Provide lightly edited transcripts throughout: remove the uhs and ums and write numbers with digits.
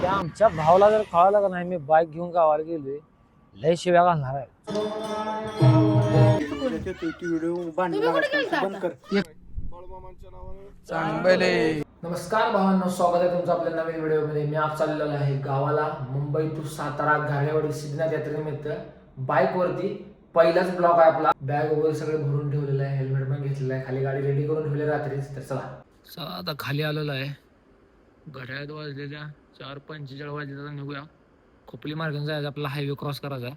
त्या आमच्या भावाला जर कळालं का नाही मी बाईक घेऊन गावाला गेलोय, लय शिव्या घालणार आहे. नमस्कार भावांनो, स्वागत आहे तुमचं आपल्या नवीन व्हिडिओमध्ये. मी आज चाललेलो आहे गावाला. मुंबई टू सातारा घाणेवाडी सिद्धनाथ यात्रेनिमित्त बाईकवरती. पहिलाच ब्लॉग आहे आपला. बॅग वगैरे सगळे भरून ठेवलेलं आहे, हेल्मेट पण घेतलेलं आहे, खाली गाडी रेडी करून ठेवली रात्रीच. तर चला आता खाली आलेलो आहे. घड्याळात वाजलेल्या 4:45 वाजले. निघूया. खोपली मार्गाने जायचं, आपल्याला हायवे क्रॉस करायचा.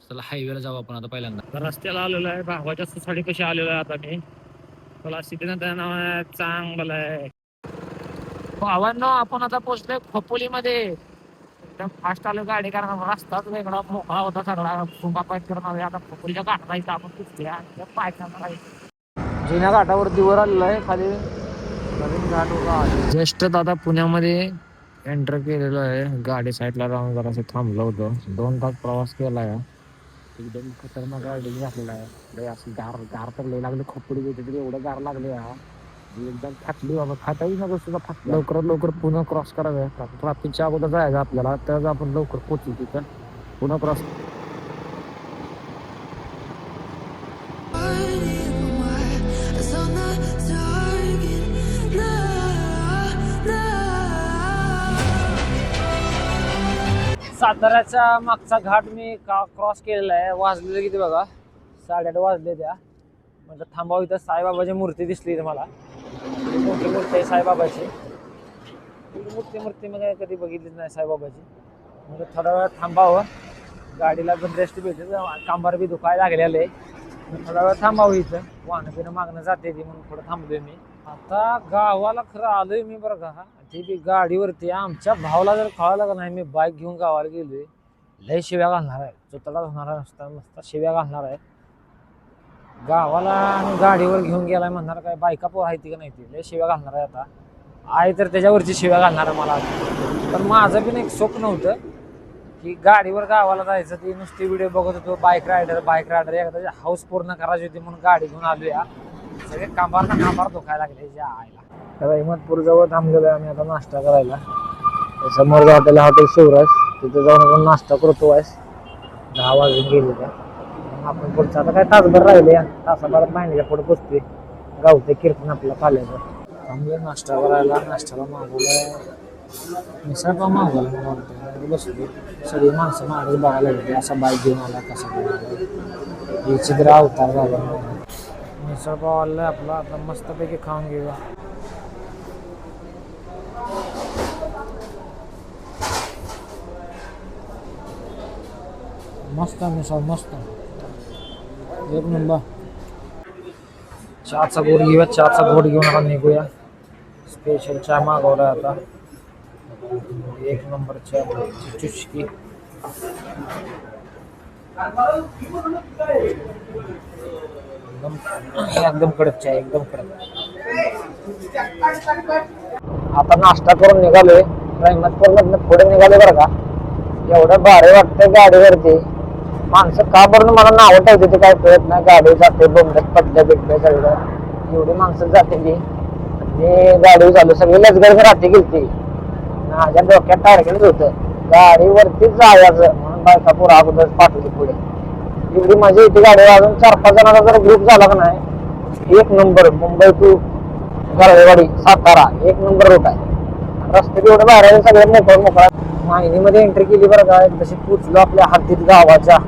चला हायवेला जाऊ आपण आता पहिल्यांदा. रस्त्याला आलेलो आहे, भावाच्या सोसायटी कशी आलेलो आहे आता मी. मला सिद्धनाथ नाव आहे, चांगलं आहे. भावांनो, आपण आता पोहोचलोय खोपोलीमध्ये. एकदम फास्ट आलो गाडी, कारण रस्ताच वेगळा मोकळा होता सगळा. बापायत करून आता खोपोलीच्या घाटात जायचं आपण. कुठल्या पायथ्याला जुन्या घाटावरती वर आलेलो आहे. खाली नवीन घाट होता. जस्ट आता पुण्यामध्ये एंटर केलेलो आहे. गाडी साईडला राहून जरासं थांबलो होतो. 2 तास प्रवास केला आहे. एकदम खतरनाक गाडी घातलेला आहे. असं गार तर लय लागले. खोपोली गेली तरी एवढं गार लागले एकदम फाटली बाबा. फाटाही नको सुद्धा फाटली. लवकर पुन्हा क्रॉस करायचं. ट्रॅफिकच्या अगोदर जायचं आपल्याला, तर आपण लवकर पोहोचू तिथं. पुन्हा क्रॉस साताऱ्याचा मागचा घाट मी क्रॉस केलेला आहे. वाजलेलं किती बघा, 8:30 वाजले. त्या म्हणजे थांबावं. इथं साईबाबाची मूर्ती दिसली इथं मला. मोठी मूर्ती आहे साईबाबाची. मूर्ती मी कधी बघितलीच नाही साईबाबाची. म्हणजे थोडा वेळ थांबावं, गाडीला पण रेस्ट भेटेल. कांबार बी दुखायला लागलेलं आहे. थोडा वेळ थांबावं इथं. वाहनं बिनं मागणं जाते ती, म्हणून थोडं थांबलोय मी. आता गावाला खरं आलोय मी बरं का. ती बी गाडीवरती. आमच्या भावाला जर कळालं का नाही मी बाईक घेऊन गावाला गेलोय, लय शिव्या घालणार आहे. चुतडा होणार आहे, नुसता शिव्या घालणार आहे गावाला. आणि गाडीवर घेऊन गेलाय म्हणणार काय बायका पोर आहे ती का नाही, ती लय शिव्या घालणार आहे. आता आहे तर त्याच्यावरची शिव्या घालणार आहे मला. पण माझं पण एक स्वप्न होतं की गाडीवर गावाला जायचं. ती नुसती व्हिडिओ बघत होतो, बाईक रायडर एकदा हाऊस पूर्ण करायची होती म्हणून गाडी घेऊन आलोया. सगळे कांबार दुखायला लागले ज्या आईला. तर अहमदपूर जवळ थांबलेलो आहे आम्ही आता नाश्ता करायला. समोर हॉटेल शिवराज, तिथे जाऊन आपण नाश्ता करतो आहे. 10 वाजून गेले त्या. आपण पुढचं आता काय तासभर राहिले, या तासाभरात माहितीच्या पुढे पोचतोय. गावते कीर्तन आपल्याला पाल्याचं. थांबलं नाश्ता करायला. नाश्त्याला मागवलं मिसळपाव मागवला. मला वाटतं बसलो. सगळी माणसं मागच बघायला लागली, असा बाईक घेऊन आला कसा घेऊन आला. हे चित्र अवतार झाला. मिसळपाव आला आपला. आता मस्तपैकी खाऊन घेऊया. मस्त मिसळ, मस्त एक नंबर. चहाचा गोड घेऊया. चहाचा गोड घेऊन आता निघूया. स्पेशल चहा मागवला आता. एक नंबर चहा, चुटकी. एकदम कडक चहा, एकदम कडक. आता नाश्ता करून निघालोय. अहमदपूरमधनं पुढे निघाले बरं का. एवढं भारी वाटतंय गाडीवरती. माणसं का बरं मला नावं ठेवते ते काय कळत नाही. गाडी जाते बोंबलत पडल्या बिडल्या सगळं. एवढी माणसं जाते की गाडी चालू सगळी लचगड राहते गेलती. माझ्या डोक्यात टार्गेट होतं गाडीवरतीच जायचं म्हणून बायका पुरा अगोदर पाठवली पुढे. एवढी मजा येते गाडीवर. अजून 4-5 जणांचा जर ग्रुप झाला का नाही, एक नंबर. मुंबई टू घाणेवाडी सातारा एक नंबर रूट आहे. रस्ते बी एवढं बाहेर सगळे मोकळा. माहिनीमध्ये एंट्री केली बरं का. तशी पोचलो आपल्या हद्दीत गावाच्या.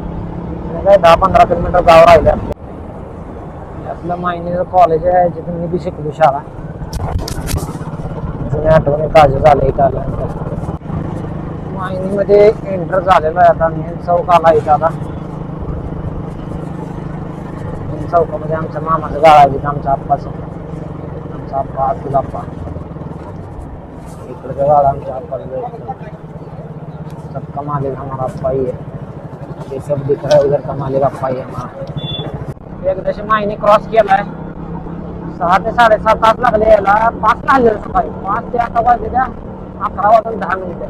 काय 10-15 किलोमीटर गाव राहिले आपलं. माहिनीचं कॉलेज आहे, जिथून मी बी शिकलो शाळा. जुन्या आठवणी ताजे झाले इथं आल्यानंतर. माहिनीमध्ये एंटर झालेलो आहे आता. मेन चौक आला इथं आता. मेन चौकामध्ये आमच्या मामाचं गाळ आहे, आमच्या आप्पाचं. आमचा आप्पा अतुल आप्पा. इकडचं गाळ आमच्या आप्पाचं. सबका मालिक हमारा अप्पा ही है. ये सब दिख रहा है, उधर का मालिक अप्पा ही है हमारा. एकदाशी माहिनी क्रॉस केलाय. 6 ते 7.5 तास लागले यायला. 5 लागले सकाळी. 5 ते आता वाजले त्या 11 वाजून 10 मिनिटं.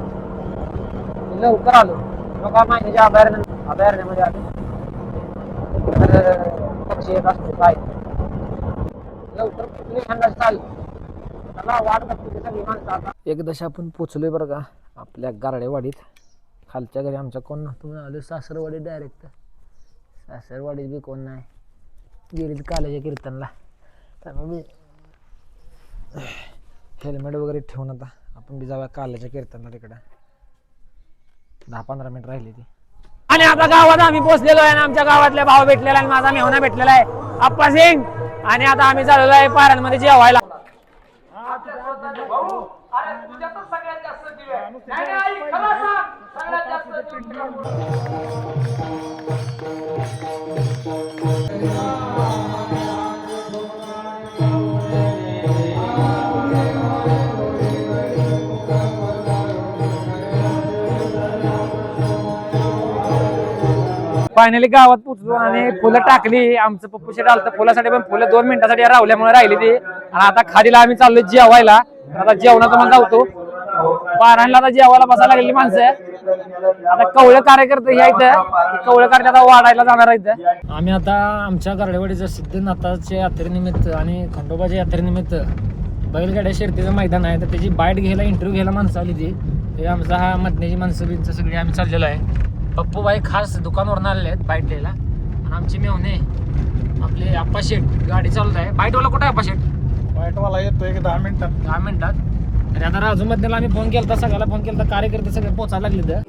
लवकर आलो. बघा माहिनीच्या अभयारण्यामध्ये आलो. पक्षी येत असतो काय लवकर कुठली खंडाच चाल. वाट बघतो सगळी माणसं आता. एकदाशी आपण पोचलोय बरं का. आपल्या गारडेवाडीत खालच्या घरी आमच्या कोण नव्हतं आलो सासरवाडी डायरेक्ट. सासरवाडीत बी कोण नाही, गेली काल्याच्या कीर्तनला. त्यामुळे हेल्मेट वगैरे ठेवून आता आपण बी जाऊया काल्याच्या कीर्तनला तिकडं. 10-15 मिनिट राहिली ती. आणि आता गावात आम्ही पोहोचलेलो आहे आणि आमच्या गावातले भाव भेटलेला आहे, माझा मेहना भेटलेला आहे आप्पा सिंग. आणि आता आम्ही चाललेलो आहे पारांमध्ये जेवायला. फायनली गावात पोहोचलो आणि फुलं टाकली. आमचं पप्पू शेट आलं फुलासाठी, पण फुलं 2 मिनिटासाठी रावल्यामुळे राहिली ती. आणि आता खालीला आम्ही चाललोय जेवायला. आता जेवणाचं मला जावतो पारायणला. आता जेवायला बसायला लागलेली माणसं. आता कवळे कार्यकर्ते ह्या इथं कवळे कार्य आता वाढायला जाणार आहेत. आम्ही आता आमच्या गारडेवाडीच्या सिद्धनाथाच्या यात्रेनिमित्त आणि खंडोबाच्या यात्रेनिमित्त बैलगाड्या शर्यतीचं मैदान आहे, तर त्याची बाईट घ्यायला इंटरव्ह्यू घ्यायला माणसं आली ती. ते आमचा हा मधण्याची माणसं बिनचं सगळी आम्ही चाललेलो आहे. पप्पूबाई खास दुकानवरून आलेले आहेत बाईट द्यायला. आणि आमचे मेवणे आपले आप्पा शेट गाडी चालवत आहे. बाईटवाला कुठे आहे आप्पा शेट? बाईटवाला येतो एक 10 मिनिटात. 10 मिनिटात. आणि आता राजू मधल्याला आम्ही फोन केला, सगळ्याला फोन केला, कार्यकर्ते सगळे पोचायला लागले तर.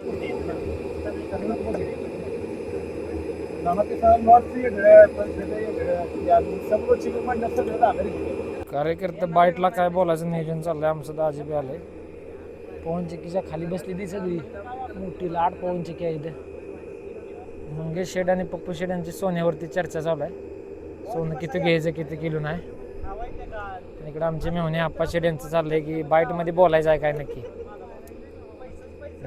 कार्यकर्ते बाईटला काय बोलायचं नियोजन चाललंय आमचं. तर अजिबी आलंय. पवन चक्कीच्या खाली बसली ती सगळी मोठी लाट पवन चक्की आहे इथे. मंगेश शेठ आणि पप्पू शेठ यांची सोन्यावरती चर्चा चालू आहे. सोनं किती घ्यायचं किती किलो नाही. इकडे आमचे मेहणे आप्पा शेठ यांचं चाललंय की बाईटमध्ये बोलायचं आहे काय नक्की.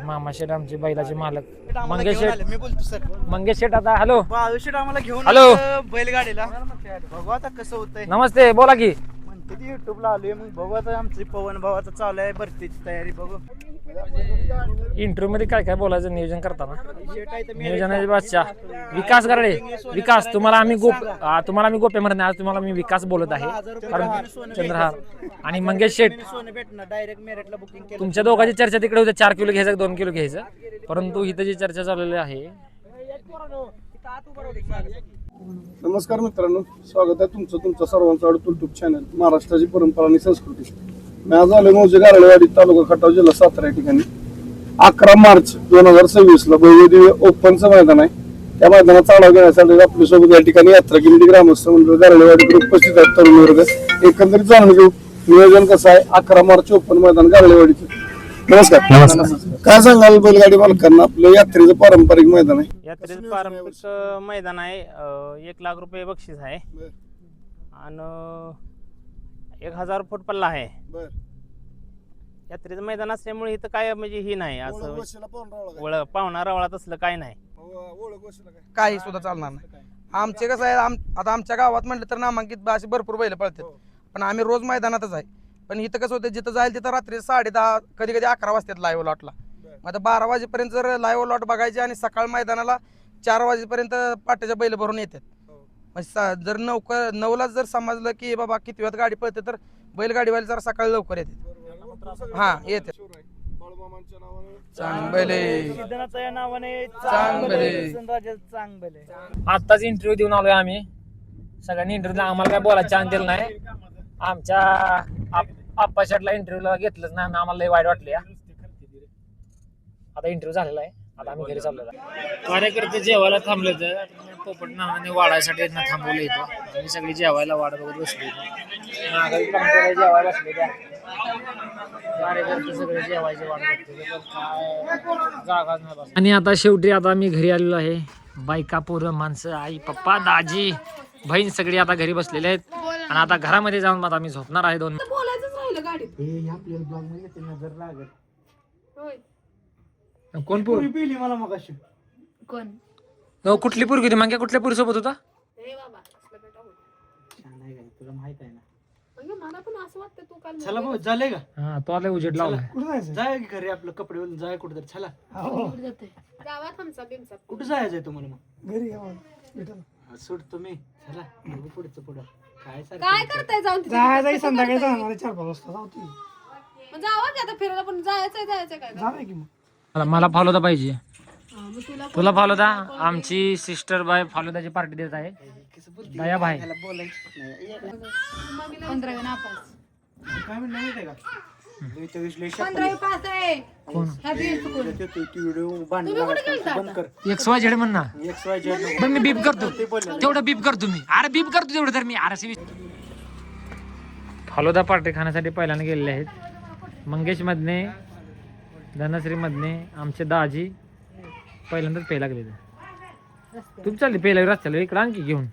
मामा शेठ आमचे बैलाचे मालक मंगेश शेठ. मी बोलतो सर. मंगेश शेठ आता हॅलो. बाळू शेठ आम्हाला घेऊन हॅलो. बैलगाडीला बघू आता कसं होतंय. नमस्ते बोला की. म्हणते युट्यूबला आलोय, मग बघू आता आमची पवन भावाचं चालू आहे भरतीची तयारी. बघू इंटरव्ह्यू मध्ये काय काय बोलायचं नियोजन करताना. नियोजनाचे बादशाह विकास गारडे. विकास तुम्हाला आम्ही गोपे म्हणत नाही, आज तुम्हाला मी विकास बोलत आहे. कारण चंद्रहार आणि मंगेश शेठ डायरेक्ट मेरिटला बुकिंग. तुमच्या दोघांची चर्चा तिकडे होते 4 किलो घ्यायचं 2 किलो घ्यायचं, परंतु इथं जी चर्चा चाललेली आहे. नमस्कार मित्रांनो, स्वागत आहे तुमचं सर्वांचं आवडतं युट्यूब चॅनल महाराष्ट्राची परंपरा आणि संस्कृती. मी आज आलो मौजे गारडेवाडी, तालुका खटाव, जिल्हा सातारा या ठिकाणी. 11 मार्च 2026 ला भव्य ओपनचं मैदान आहे. त्या मैदानात चालवा घेण्यासाठी आपल्यासोबत या ठिकाणी यात्रा कमिटी ग्रामस्थ मंडळ गारडेवाडी उपस्थित आहेत. तरुण वर्ग एकंदरीत जाणून घेऊ नियोजन कसं आहे 11 मार्च ओपन मैदान गारडेवाडीचं. नमस्कार. काय सांगाल बैलगाडी मालकांना? आपलं यात्रेचं पारंपरिक मैदान आहे. यात्रेचं पारंपरिक मैदान आहे. 1 लाख रुपये बक्षीस आहे आणि 1000 फूट पल्ला आहे. यात्रेचं मैदान असल्यामुळे इथं काय म्हणजे ही नाही असं पाहुणा रवळा तसलं काय नाही. काही सुद्धा चालणार नाही. आमचे कसं आहे, आता आमच्या गावात म्हटलं तर नामांकित अशी भरपूर बैल पळतात, पण आम्ही रोज मैदानातच आहे. पण इथं कसं होतं, जिथं जाईल तिथं रात्री 10:30 कधी 11 वाजतात लाईव्ह लॉटला. आता 12 वाजेपर्यंत जर लाईव्ह लॉट बघायचे आणि सकाळ मैदानाला 4 वाजेपर्यंत पाट्याच्या बैल भरून येतात. जर 9ला जर समजलं की बाबा किती वेळात गाडी पळते, तर बैलगाडीवाले जरा सकाळी लवकर येते. हा येते. आत्ताच इंटरव्ह्यू देऊन आलोय आम्ही सगळ्यांनी. इंटरव्ह्यू आम्हाला काय बोलायचं चान्स दिलं नाही. आमच्या आप्पा शेटला इंटरव्ह्यूला घेतलंच नाही, आम्हाला लय वाईट वाटले. आता इंटरव्ह्यू झालेला आहे, आता आम्ही घरी चाललो. कार्यकर्ते जेवायला थांबले तर पोपट नावाने वाढायसाठी थांबवलं इथं. आम्ही सगळी जेवायला वाढ बघत बसलो. जेवायला बसले त्या कार्यकर्ते सगळे जेवायचे वाढ बघते, जागाच नाही. आणि आता शेवटी आता आम्ही घरी आलेलो आहे. बायका पोरं माणसं आई पप्पा दाजी बहीण सगळी आता घरी बसलेले आहेत. आणि आता घरामध्ये जाऊन आता आम्ही झोपणार आहे. 2 कोण पोर पिली मला मग अशी कोण कुठली पोरगी होती? मागे कुठल्या पोरी सोबत होता? हे बाबा असलं बेटा होत. तुला माहित आहे ना. म्हणजे मला पण असं वाटतं तू काल चला भाऊ झाले का? हा तो आला उजेड लावला. कुठं जायचं? जाय की घरी, आपलं कपडे वळून जाय कुठं तरी. चला गावात आमचा बिमचा कुठं जायचंय तुम्हाला? मग घरी सुटतो मी. चला बघू पुढचं पुढं काय काय करताय जाऊन तिथे? संध्याकाळी जाणार 4-5 वाजता. मग जावा की आता फिरायला पण जायचंय काय जाऊया की मग. मला फालुदा पाहिजे मग तुला तुला फालुदा आमची सिस्टर बाय फालुदाची पार्टी देत आहे दया भाई 15 नापास काय म्हणलं माहितीये का लय तर विश्लेष 15 पास आहे कोण हॅपी स्कूल व्हिडिओ तुम्ही कुठे गेलता बंद कर XYZ म्हण ना XYZ पण मी बीप करतो तेवढं बीप करतो मी अरे बीप करतो तेवढं तर मी फालुदा पार्टी खाण्यासाठी पहिल्यांदा गेलेले आहेत मंगेश मधने धनश्री मधने आमचे दाजी पहिल्यांदाच पे लागले तुम्ही चालले पहिला रस्त्याला इकडं आणखी घेऊन